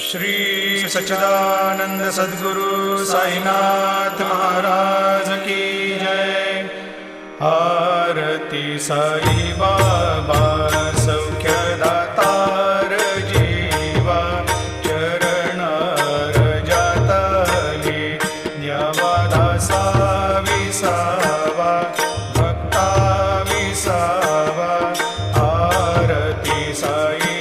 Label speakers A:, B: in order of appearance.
A: श्री सच्चिदानंद सद्गुरु साईनाथ महाराज की जय। आरती साई बाबा सौख्यदातार जीवा, चरणार जातली द्यावा दासा विसावा, भक्ता विसावा। आरती साई